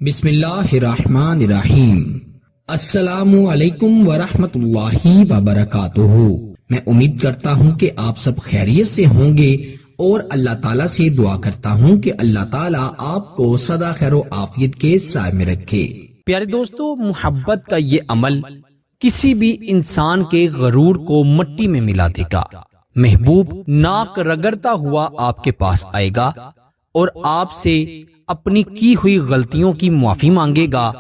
بسم اللہ الرحمن الرحیم۔ السلام علیکم ورحمۃ اللہ وبرکاتہ۔ میں امید کرتا ہوں کہ آپ سب خیریت سے ہوں گے اور اللہ تعالیٰ سے دعا کرتا ہوں کہ اللہ تعالیٰ آپ کو سدا خیر و عافیت کے سائے میں رکھے۔ پیارے دوستو، محبت کا یہ عمل کسی بھی انسان کے غرور کو مٹی میں ملا دے گا۔ محبوب ناک رگڑتا ہوا آپ کے پاس آئے گا اور آپ سے اپنی کی ہوئی غلطیوں کی معافی مانگے گا،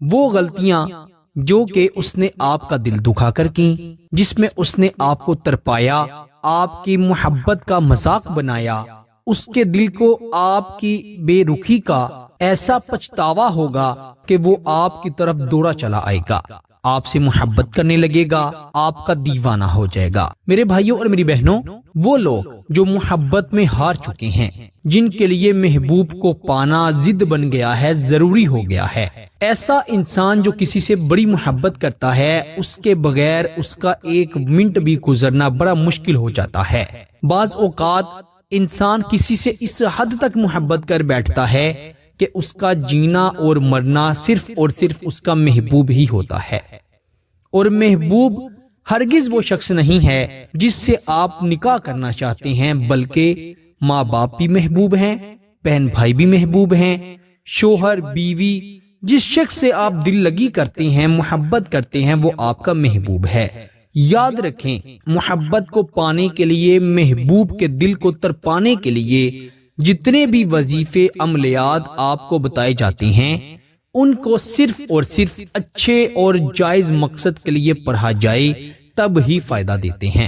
وہ غلطیاں جو کہ اس نے آپ کا دل دکھا کر کی، جس میں اس نے آپ کو تڑپایا، آپ کی محبت کا مذاق بنایا، اس کے دل کو آپ کی بے رخی کا ایسا پچھتاوا ہوگا کہ وہ آپ کی طرف دوڑا چلا آئے گا، آپ سے محبت کرنے لگے گا، آپ کا دیوانہ ہو جائے گا۔ میرے بھائیوں اور میری بہنوں، وہ لوگ جو محبت میں ہار چکے ہیں، جن کے لیے محبوب کو پانا ضد بن گیا ہے، ضروری ہو گیا ہے، ایسا انسان جو کسی سے بڑی محبت کرتا ہے، اس کے بغیر اس کا ایک منٹ بھی گزرنا بڑا مشکل ہو جاتا ہے۔ بعض اوقات انسان کسی سے اس حد تک محبت کر بیٹھتا ہے کہ اس کا جینا اور مرنا صرف اور صرف اس کا محبوب ہی ہوتا ہے، اور محبوب ہرگز وہ شخص نہیں ہے جس سے آپ نکاح کرنا چاہتے ہیں، بلکہ ماں باپ بھی محبوب ہیں، بہن بھائی بھی محبوب ہیں، شوہر بیوی، جس شخص سے آپ دل لگی کرتے ہیں، محبت کرتے ہیں، وہ آپ کا محبوب ہے۔ یاد رکھیں، محبت کو پانے کے لیے، محبوب کے دل کو تڑپانے کے لیے جتنے بھی وظیفے عملیات آپ کو بتائے جاتے ہیں، ان کو صرف اور صرف اچھے اور جائز مقصد کے لیے پڑھا جائے تب ہی فائدہ دیتے ہیں۔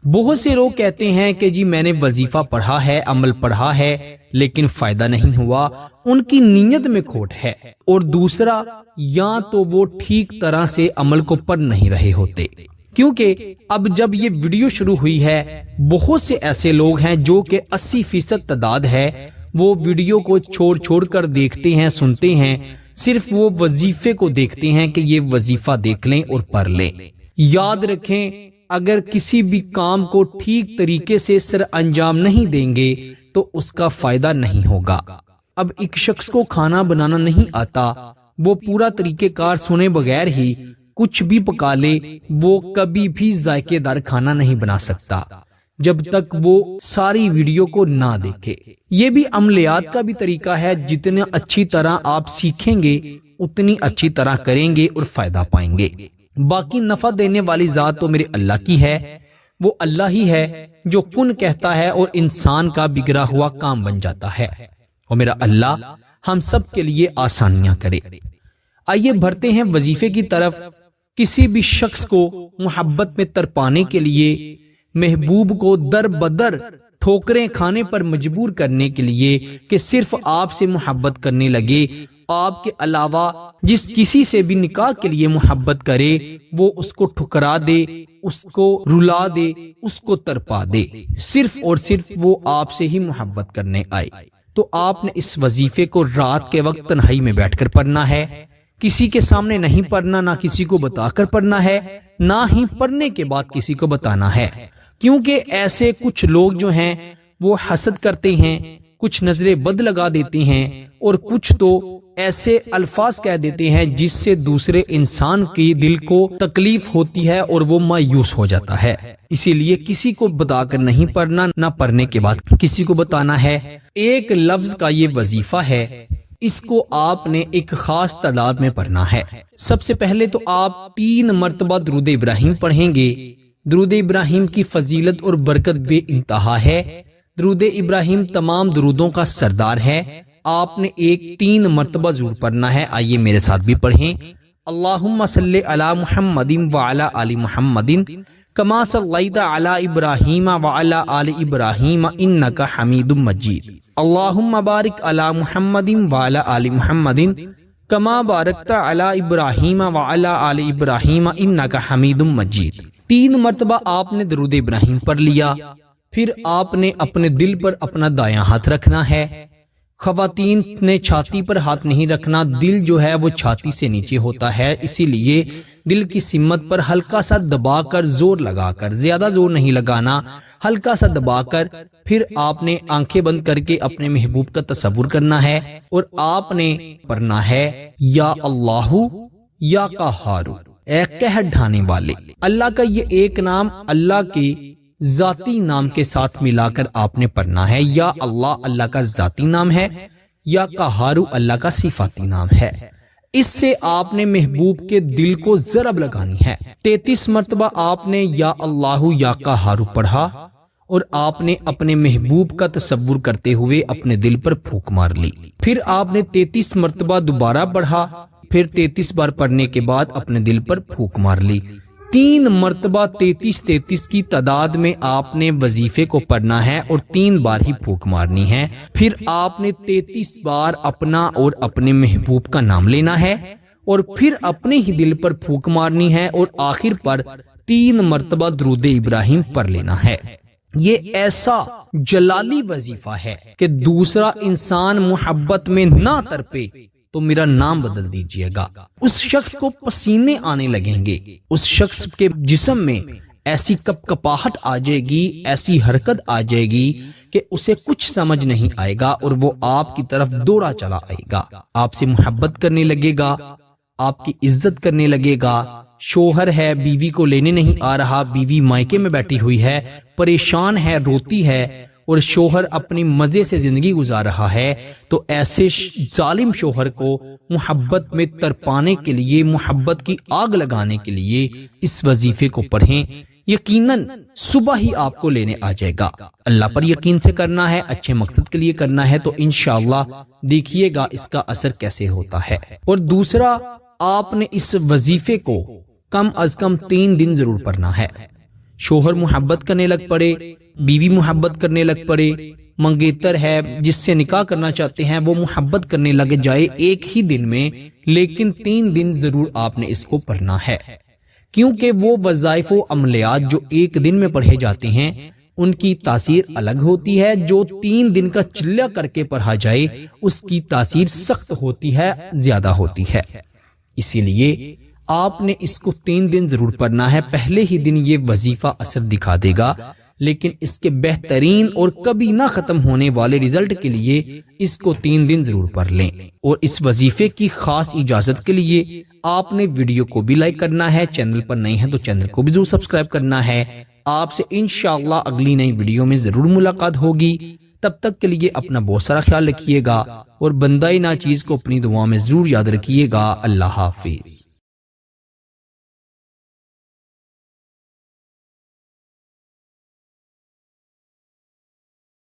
بہت سے لوگ کہتے ہیں کہ جی میں نے وظیفہ پڑھا ہے، عمل پڑھا ہے، لیکن فائدہ نہیں ہوا، ان کی نیت میں کھوٹ ہے، اور دوسرا، یا تو وہ ٹھیک طرح سے عمل کو پڑھ نہیں رہے ہوتے، کیونکہ اب جب یہ ویڈیو شروع ہوئی ہے، بہت سے ایسے لوگ ہیں جو کہ 80% تعداد ہے، وہ ویڈیو کو چھوڑ کر دیکھتے ہیں، سنتے ہیں، صرف وہ وظیفے کو دیکھتے ہیں کہ یہ وظیفہ دیکھ لیں اور پڑھ لیں۔ یاد رکھیں، اگر کسی بھی کام کو ٹھیک طریقے سے سر انجام نہیں دیں گے تو اس کا فائدہ نہیں ہوگا۔ اب ایک شخص کو کھانا بنانا نہیں آتا، وہ پورا طریقہ کار سنے بغیر ہی کچھ بھی پکا لے، وہ کبھی بھی ذائقے دار کھانا نہیں بنا سکتا جب تک وہ ساری ویڈیو کو نہ دیکھے۔ یہ بھی عملیات کا بھی طریقہ ہے، جتنا اچھی طرح آپ سیکھیں گے اتنی اچھی طرح کریں گے اور فائدہ پائیں گے۔ باقی نفع دینے والی ذات تو میرے اللہ کی ہے، وہ اللہ ہی ہے جو کن کہتا ہے اور انسان کا بگڑا ہوا کام بن جاتا ہے، اور میرا اللہ ہم سب کے لیے آسانیاں کرے۔ آئیے بڑھتے ہیں وظیفے کی طرف۔ کسی بھی شخص کو محبت میں تڑپانے کے لیے، محبوب کو در بدر ٹھوکریں کھانے پر مجبور کرنے کے لیے کہ صرف آپ سے محبت کرنے لگے، آپ کے علاوہ جس کسی سے بھی نکاح کے لیے محبت کرے وہ اس کو ٹھکرا دے، اس کو رلا دے، اس کو تڑپا دے، صرف اور صرف وہ آپ سے ہی محبت کرنے آئے، تو آپ نے اس وظیفے کو رات کے وقت تنہائی میں بیٹھ کر پڑھنا ہے، کسی کے سامنے نہیں پڑھنا، نہ کسی کو بتا کر پڑھنا ہے، نہ ہی پڑھنے کے بعد کسی کو بتانا ہے، کیونکہ ایسے کچھ لوگ جو ہیں وہ حسد کرتے ہیں، کچھ نظریں بد لگا دیتے ہیں، اور کچھ تو ایسے الفاظ کہہ دیتے ہیں جس سے دوسرے انسان کی دل کو تکلیف ہوتی ہے اور وہ مایوس ہو جاتا ہے۔ اسی لیے کسی کو بتا کر نہیں پڑھنا، نہ پڑھنے کے بعد کسی کو بتانا ہے۔ ایک لفظ کا یہ وظیفہ ہے، اس کو آپ نے ایک خاص تعداد میں پڑھنا ہے۔ سب سے پہلے تو آپ 3 مرتبہ درود ابراہیم پڑھیں گے۔ درود ابراہیم کی فضیلت اور برکت بے انتہا ہے۔ درود ابراہیم تمام درودوں کا سردار ہے، آپ نے 3 مرتبہ ضرور پڑھنا ہے۔ آئیے میرے ساتھ بھی پڑھیں۔ اللہم صلی علی محمد وعلی آل محمد کما صلیت علی ابراہیم وعلی آل ابراہیم انک حمید مجید۔ اللہم بارک علی محمد وعلی آل محمد کما بارکت علی ابراہیم وعلی آل ابراہیم انک حمید مجید۔ 3 مرتبہ آپ نے درود ابراہیم پڑھ لیا، پھر آپ نے اپنے دل پر اپنا دایاں ہاتھ رکھنا ہے۔ خواتین نے چھاتی پر ہاتھ نہیں رکھنا، دل جو ہے وہ چھاتی سے نیچے ہوتا ہے، اسی لیے دل کی سمت پر ہلکا سا دبا کر، زور لگا کر، زیادہ زور نہیں لگانا، ہلکا سا دبا کر پھر آپ نے آنکھیں بند کر کے اپنے محبوب کا تصور کرنا ہے اور آپ نے پڑھنا ہے یا اللہ یا قہار، اے قہر ڈھانے والے۔ اللہ کا یہ ایک نام اللہ کے ذاتی نام کے ساتھ ملا کر آپ نے پڑھنا ہے۔ یا اللہ کا ذاتی نام ہے، یا قہار اللہ کا صفاتی نام ہے۔ اس سے آپ نے محبوب کے دل کو ضرب لگانی ہے۔ 33 مرتبہ آپ نے یا اللہ یا قہار پڑھا اور آپ نے اپنے محبوب کا تصور کرتے ہوئے اپنے دل پر پھونک مار لی۔ پھر آپ نے 33 مرتبہ دوبارہ پڑھا، پھر 33 بار پڑھنے کے بعد اپنے دل پر پھونک مار لی۔ 3 مرتبہ 33 کی تعداد میں آپ نے وظیفے کو پڑھنا ہے اور 3 بار ہی پھونک مارنی ہے۔ پھر آپ نے 33 بار اپنا اور اپنے محبوب کا نام لینا ہے اور پھر اپنے ہی دل پر پھونک مارنی ہے اور آخر پر 3 مرتبہ درود ابراہیم پڑھ لینا ہے۔ یہ ایسا جلالی وظیفہ ہے کہ دوسرا انسان محبت میں نہ تڑپے تو میرا نام بدل دیجئے گا۔ اس شخص کو پسینے آنے لگیں گے، اس شخص کے جسم میں ایسی کپکپاہٹ آ جائے گی، ایسی حرکت آ جائے گی کہ اسے کچھ سمجھ نہیں آئے گا اور وہ آپ کی طرف دوڑا چلا آئے گا، آپ سے محبت کرنے لگے گا، آپ کی عزت کرنے لگے گا۔ شوہر ہے، بیوی کو لینے نہیں آ رہا، بیوی مائکے میں بیٹھی ہوئی ہے، پریشان ہے، روتی ہے، اور شوہر اپنی مزے سے زندگی گزار رہا ہے، تو ایسے ظالم شوہر کو محبت میں تڑپانے کے لیے، محبت کی آگ لگانے کے لیے اس وظیفے کو پڑھیں۔ یقیناً صبح ہی آپ کو لینے آ جائے گا۔ اللہ پر یقین سے کرنا ہے، اچھے مقصد کے لیے کرنا ہے، تو انشاءاللہ دیکھیے گا اس کا اثر کیسے ہوتا ہے۔ اور دوسرا، آپ نے اس وظیفے کو کم از کم 3 دن ضرور پڑھنا ہے۔ شوہر محبت کرنے لگ پڑے، بیوی محبت کرنے لگ پڑے، منگیتر ہے جس سے نکاح کرنا چاہتے ہیں وہ محبت کرنے لگ جائے ایک ہی دن میں، لیکن 3 دن ضرور آپ نے اس کو پڑھنا ہے، کیونکہ وہ وظائف و عملیات جو ایک دن میں پڑھے جاتے ہیں ان کی تاثیر الگ ہوتی ہے، جو 3 دن کا چلہ کر کے پڑھا جائے اس کی تاثیر سخت ہوتی ہے، زیادہ ہوتی ہے۔ اسی لیے آپ نے اس کو 3 دن ضرور پڑھنا ہے۔ پہلے ہی دن یہ وظیفہ اثر دکھا دے گا، لیکن اس کے بہترین اور کبھی نہ ختم ہونے والے رزلٹ کے لیے اس کو 3 دن ضرور پڑھ لیں۔ اور اس وظیفے کی خاص اجازت کے لیے آپ نے ویڈیو کو بھی لائک کرنا ہے، چینل پر نئے ہیں تو چینل کو بھی ضرور سبسکرائب کرنا ہے۔ آپ سے انشاءاللہ اگلی نئی ویڈیو میں ضرور ملاقات ہوگی۔ تب تک کے لیے اپنا بہت سارا خیال رکھیے گا اور بندہ ناچیز کو اپنی دعا میں ضرور یاد رکھیے گا۔ اللہ حافظ۔